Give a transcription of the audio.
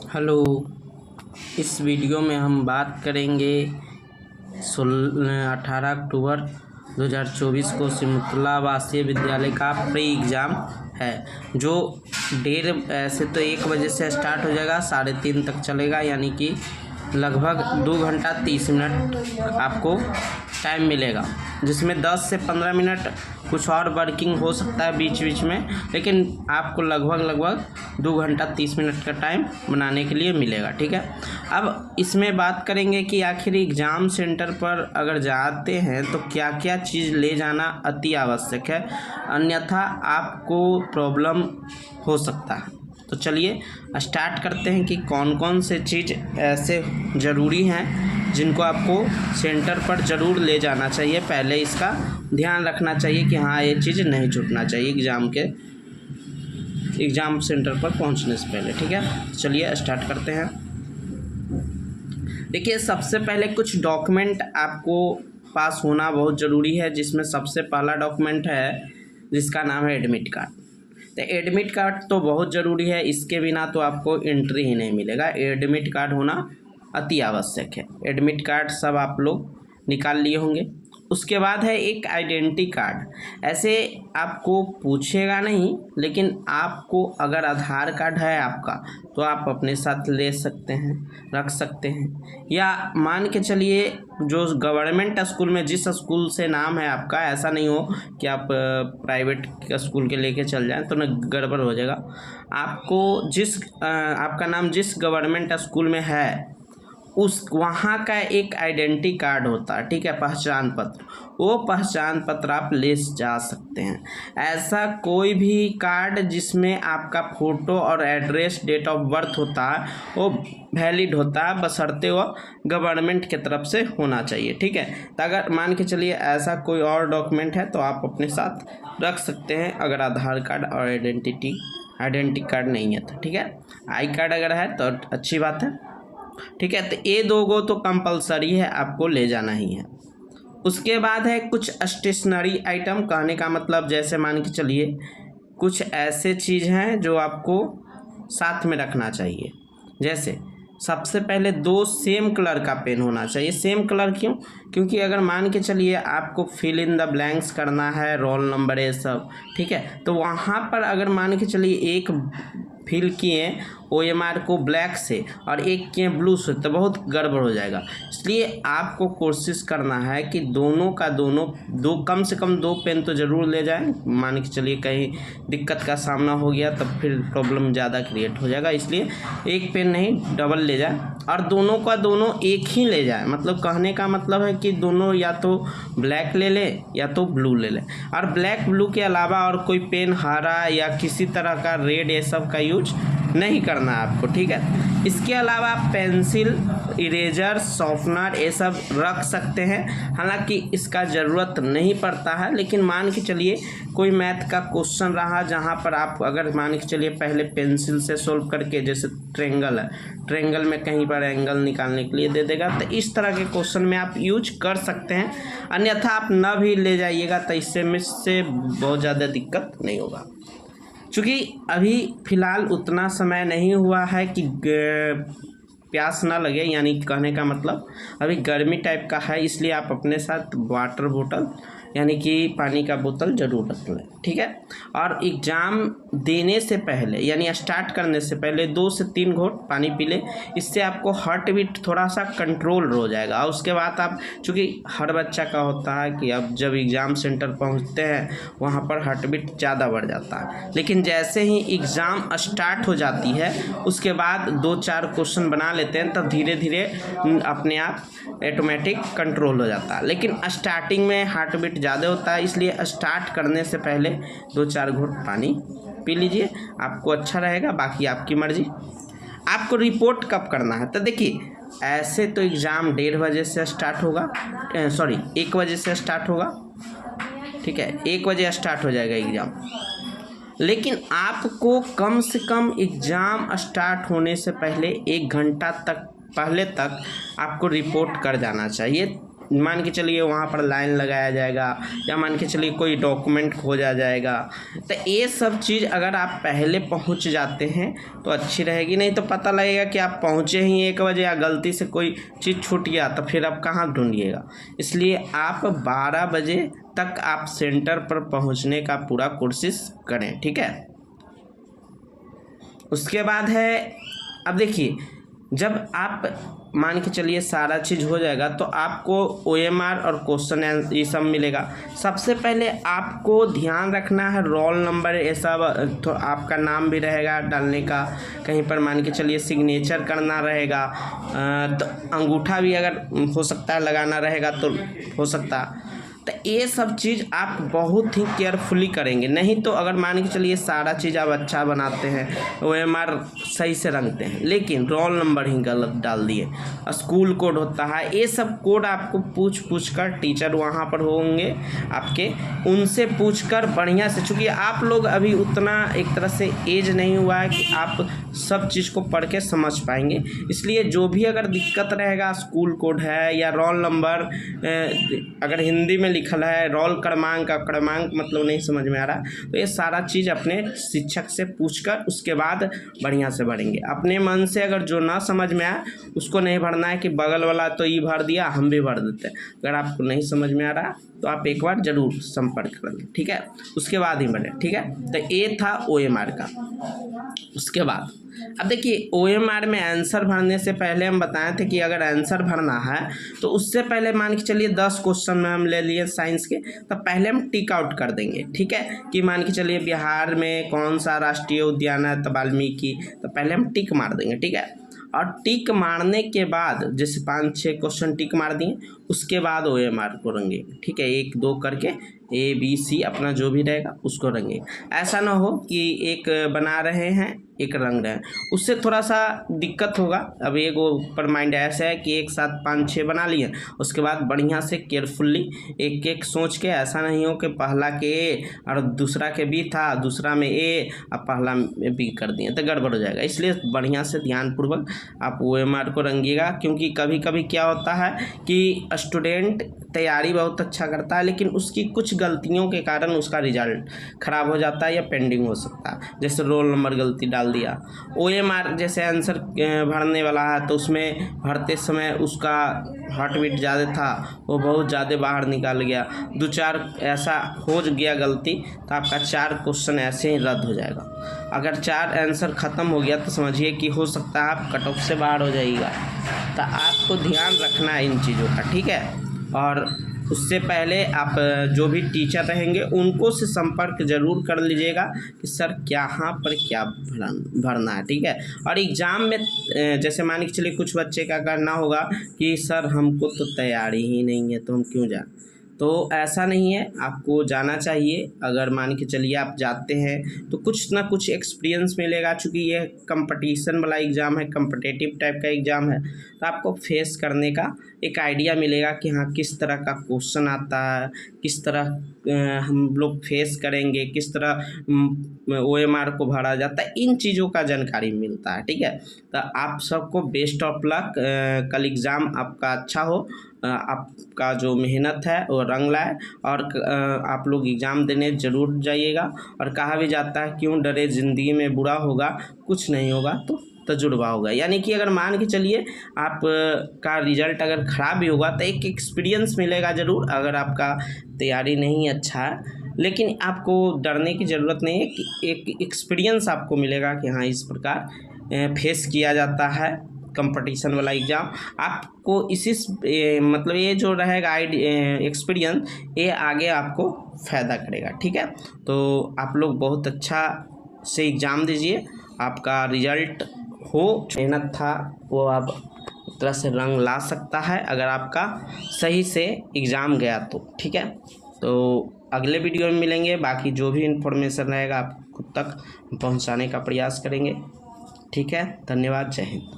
Hello. इस video में हम बात करेंगे 18 अक्टूबर 2024 को सिमुलतला आवासीय विद्यालय का प्री एग्ज़ाम है, जो डेढ़ ऐसे तो 1 बजे से स्टार्ट हो जाएगा, 3:30 तक चलेगा, यानी कि लगभग 2 घंटा 30 मिनट आपको टाइम मिलेगा, जिसमें 10 से 15 मिनट कुछ और वर्किंग हो सकता है बीच बीच में, लेकिन आपको लगभग 2 घंटा 30 मिनट का टाइम बनाने के लिए मिलेगा। ठीक है, अब इसमें बात करेंगे कि आखिर एग्ज़ाम सेंटर पर अगर जाते हैं तो क्या क्या चीज़ ले जाना अति आवश्यक है, अन्यथा आपको प्रॉब्लम हो सकता है। तो चलिए स्टार्ट करते हैं कि कौन कौन से चीज़ ऐसे ज़रूरी हैं जिनको आपको सेंटर पर ज़रूर ले जाना चाहिए। पहले इसका ध्यान रखना चाहिए कि हाँ, ये चीज़ नहीं छूटना चाहिए एग्ज़ाम सेंटर पर पहुंचने से पहले। ठीक है, चलिए स्टार्ट करते हैं। देखिए, सबसे पहले कुछ डॉक्यूमेंट आपको पास होना बहुत ज़रूरी है, जिसमें सबसे पहला डॉक्यूमेंट है जिसका नाम है एडमिट कार्ड। तो एडमिट कार्ड तो बहुत ज़रूरी है, इसके बिना तो आपको एंट्री ही नहीं मिलेगा। एडमिट कार्ड होना अति आवश्यक है। एडमिट कार्ड सब आप लोग निकाल लिए होंगे। उसके बाद है एक आइडेंटिटी कार्ड। ऐसे आपको पूछेगा नहीं, लेकिन आपको अगर आधार कार्ड है आपका तो आप अपने साथ ले सकते हैं, रख सकते हैं, या मान के चलिए जो गवर्नमेंट स्कूल में जिस स्कूल से नाम है आपका, ऐसा नहीं हो कि आप प्राइवेट स्कूल के लेके चल जाएं तो न गड़बड़ हो जाएगा। आपको आपका नाम जिस गवर्नमेंट स्कूल में है वहाँ का एक आइडेंटिटी कार्ड होता है, ठीक है, पहचान पत्र। वो पहचान पत्र आप ले जा सकते हैं। ऐसा कोई भी कार्ड जिसमें आपका फ़ोटो और एड्रेस, डेट ऑफ बर्थ होता है, वो वैलिड होता है, बशर्ते वो गवर्नमेंट की तरफ से होना चाहिए। ठीक है, तो अगर मान के चलिए ऐसा कोई और डॉक्यूमेंट है तो आप अपने साथ रख सकते हैं, अगर आधार कार्ड और आइडेंटिटी कार्ड नहीं है तो। ठीक है, आई कार्ड अगर है तो अच्छी बात है। ठीक है, तो ये 2 तो कंपलसरी है, आपको ले जाना ही है। उसके बाद है कुछ स्टेशनरी आइटम। कहने का मतलब जैसे मान के चलिए कुछ ऐसे चीज़ हैं जो आपको साथ में रखना चाहिए। जैसे सबसे पहले 2 सेम कलर का पेन होना चाहिए। सेम कलर क्यों? क्योंकि अगर मान के चलिए आपको फिल इन द ब्लैंक्स करना है, रोल नंबर ये सब, ठीक है, तो वहाँ पर अगर मान के चलिए एक फिल किए OMR को ब्लैक से और एक किए ब्लू से तो बहुत गड़बड़ हो जाएगा। इसलिए आपको कोशिश करना है कि दोनों का दोनों कम से कम 2 पेन तो ज़रूर ले जाएं। मान के चलिए कहीं दिक्कत का सामना हो गया तब फिर प्रॉब्लम ज़्यादा क्रिएट हो जाएगा, इसलिए एक पेन नहीं डबल ले जाएं, और दोनों का दोनों एक ही ले जाएं। मतलब कहने का मतलब है कि दोनों या तो ब्लैक ले लें या तो ब्लू ले लें, और ब्लैक ब्लू के अलावा और कोई पेन हरा या किसी तरह का रेड ये सब का यूज नहीं करना है आपको। ठीक है, इसके अलावा पेंसिल, इरेजर, शॉर्पनर ये सब रख सकते हैं। हालांकि इसका ज़रूरत नहीं पड़ता है, लेकिन मान के चलिए कोई मैथ का क्वेश्चन रहा जहां पर आप अगर मान के चलिए पहले पेंसिल से सोल्व करके, जैसे ट्रेंगल है, ट्रेंगल में कहीं पर एंगल निकालने के लिए दे देगा, तो इस तरह के क्वेश्चन में आप यूज कर सकते हैं। अन्यथा आप न भी ले जाइएगा तो इससे बहुत ज़्यादा दिक्कत नहीं होगा। चूँकि अभी फ़िलहाल उतना समय नहीं हुआ है कि प्यास ना लगे, यानी कहने का मतलब अभी गर्मी टाइप का है, इसलिए आप अपने साथ वाटर बोतल यानी कि पानी का बोतल ज़रूर रख लें। ठीक है, और एग्ज़ाम देने से पहले यानी स्टार्ट करने से पहले 2 से 3 घोट पानी पी लें। इससे आपको हार्ट बीट थोड़ा सा कंट्रोल हो जाएगा। और उसके बाद आप, चूँकि हर बच्चा का होता है कि अब जब एग्ज़ाम सेंटर पहुंचते हैं वहां पर हार्ट बीट ज़्यादा बढ़ जाता है, लेकिन जैसे ही एग्ज़ाम स्टार्ट हो जाती है उसके बाद 2-4 क्वेश्चन बना लेते हैं, तब धीरे धीरे अपने आप ऑटोमेटिक कंट्रोल हो जाता है। लेकिन स्टार्टिंग में हार्ट बीट ज़्यादा होता है, इसलिए स्टार्ट करने से पहले 2-4 घूंट पानी पी लीजिए, आपको अच्छा रहेगा। बाकी आपकी मर्जी। आपको रिपोर्ट कब करना है, तो देखिए ऐसे तो एग्ज़ाम 1:30 बजे से स्टार्ट होगा, 1 बजे से स्टार्ट होगा। ठीक है, 1 बजे स्टार्ट हो जाएगा एग्ज़ाम, लेकिन आपको कम से कम एग्ज़ाम स्टार्ट होने से पहले 1 घंटा तक पहले तक आपको रिपोर्ट कर जाना चाहिए, मान के चलिए वहाँ पर लाइन लगाया जाएगा, या मान के चलिए कोई डॉक्यूमेंट खोजा जाएगा। तो ये सब चीज़ अगर आप पहले पहुँच जाते हैं तो अच्छी रहेगी, नहीं तो पता लगेगा कि आप पहुँचे ही 1 बजे या गलती से कोई चीज़ छूट गया तो फिर आप कहाँ ढूंढिएगा। इसलिए आप 12 बजे तक आप सेंटर पर पहुँचने का पूरा कोशिश करें, ठीक है। उसके बाद है, अब देखिए जब आप मान के चलिए सारा चीज़ हो जाएगा तो आपको OMR और क्वेश्चन ये सब मिलेगा। सबसे पहले आपको ध्यान रखना है रोल नंबर, ये सब तो आपका नाम भी रहेगा डालने का, कहीं पर मान के चलिए सिग्नेचर करना रहेगा, तो अंगूठा भी अगर हो सकता है लगाना रहेगा तो हो सकता। तो ये सब चीज़ आप बहुत ही केयरफुली करेंगे, नहीं तो अगर मान के चलिए सारा चीज़ आप अच्छा बनाते हैं, OMR सही से रंगते हैं, लेकिन रोल नंबर ही गलत डाल दिए, स्कूल कोड होता है, ये सब कोड आपको पूछ कर टीचर वहाँ पर होंगे आपके, उनसे पूछकर बढ़िया से, चूँकि आप लोग अभी उतना एक तरह से एज नहीं हुआ है कि आप सब चीज़ को पढ़ के समझ पाएंगे। इसलिए जो भी अगर दिक्कत रहेगा, स्कूल कोड है या रोल नंबर, अगर हिंदी में लिखल है रोल क्रमांक का क्रमांक मतलब नहीं समझ में आ रहा, तो ये सारा चीज़ अपने शिक्षक से पूछकर उसके बाद बढ़िया से भरेंगे। अपने मन से अगर जो ना समझ में आए उसको नहीं भरना है कि बगल वाला तो ये भर दिया हम भी भर देते हैं। अगर आपको नहीं समझ में आ रहा तो आप एक बार ज़रूर संपर्क कर लें, ठीक है, उसके बाद ही भरें, ठीक है। तो ये था OMR का। उसके बाद अब देखिए OMR में आंसर भरने से पहले हम बताए थे कि अगर आंसर भरना है तो उससे पहले मान के चलिए 10 क्वेश्चन में हम ले लिए साइंस के, तो पहले हम टिक आउट कर देंगे, ठीक है, कि मान के चलिए बिहार में कौन सा राष्ट्रीय उद्यान है, तो वाल्मीकि, तो पहले हम टिक मार देंगे, ठीक है। और टिक मारने के बाद जैसे 5-6 क्वेश्चन टिक मार दिए, उसके बाद OMR को रंगे, ठीक है, 1-2 करके ABC अपना जो भी रहेगा उसको रंगे। ऐसा ना हो कि एक बना रहे हैं एक रंग रहे हैं, उससे थोड़ा सा दिक्कत होगा। अब एक ऊपर माइंड ऐसा है कि एक साथ 5-6 बना लिए, उसके बाद बढ़िया से केयरफुली एक एक सोच के, ऐसा नहीं हो कि पहला के A और दूसरा के B था, दूसरा में A और पहला में B कर दिए तो गड़बड़ हो जाएगा। इसलिए बढ़िया से ध्यानपूर्वक आप OMR को रंगिएगा, क्योंकि कभी कभी क्या होता है कि स्टूडेंट तैयारी बहुत अच्छा करता है लेकिन उसकी कुछ गलतियों के कारण उसका रिजल्ट ख़राब हो जाता है या पेंडिंग हो सकता है। जैसे रोल नंबर गलती डाल दिया, OMR जैसे आंसर भरने वाला है तो उसमें भरते समय उसका हार्ट बीट ज़्यादा था, वो बहुत ज़्यादा बाहर निकाल गया, 2-4 ऐसा हो गया गलती, तो आपका 4 क्वेश्चन ऐसे ही रद्द हो जाएगा। अगर 4 आंसर ख़त्म हो गया तो समझिए कि हो सकता है आप कट ऑफ से बाहर हो जाइएगा। तो आपको ध्यान रखना है इन चीज़ों का, ठीक है। और उससे पहले आप जो भी टीचर रहेंगे उनको से संपर्क ज़रूर कर लीजिएगा कि सर यहाँ पर क्या भरना है, ठीक है। और एग्ज़ाम में जैसे मान के चलिए कुछ बच्चे का करना होगा कि सर हमको तो तैयारी ही नहीं है तो हम क्यों जाएं, तो ऐसा नहीं है, आपको जाना चाहिए। अगर मान के चलिए आप जाते हैं तो कुछ ना कुछ एक्सपीरियंस मिलेगा, चूँकि ये कंपटीशन वाला एग्ज़ाम है, कम्पिटिटिव टाइप का एग्ज़ाम है, तो आपको फेस करने का एक आइडिया मिलेगा कि हाँ किस तरह का क्वेश्चन आता है, किस तरह हम लोग फेस करेंगे, किस तरह OMR को भरा जाता है, इन चीज़ों का जानकारी मिलता है, ठीक है। तो आप सबको बेस्ट ऑफ लक, कल एग्ज़ाम आपका अच्छा हो, आपका जो मेहनत है वो रंग लाए, और आप लोग एग्ज़ाम देने ज़रूर जाइएगा। और कहा भी जाता है क्यों डरे, ज़िंदगी में बुरा होगा कुछ नहीं होगा तो तजुर्बा होगा, यानी कि अगर मान के चलिए आप का रिज़ल्ट अगर ख़राब भी होगा तो एक एक्सपीरियंस मिलेगा ज़रूर। अगर आपका तैयारी नहीं अच्छा है, लेकिन आपको डरने की ज़रूरत नहीं है कि एक एक्सपीरियंस आपको मिलेगा कि हाँ इस प्रकार फेस किया जाता है कंपटीशन वाला एग्ज़ाम। आपको इसी मतलब ये जो रहेगा एक्सपीरियंस, ये आगे आपको फ़ायदा करेगा, ठीक है। तो आप लोग बहुत अच्छा से एग्ज़ाम दीजिए, आपका रिज़ल्ट हो, मेहनत था वो आप एक तरह से रंग ला सकता है अगर आपका सही से एग्ज़ाम गया तो, ठीक है। तो अगले वीडियो में मिलेंगे, बाकी जो भी इन्फॉर्मेशन रहेगा आप खुद तक पहुंचाने का प्रयास करेंगे, ठीक है। धन्यवाद, जय हिंद।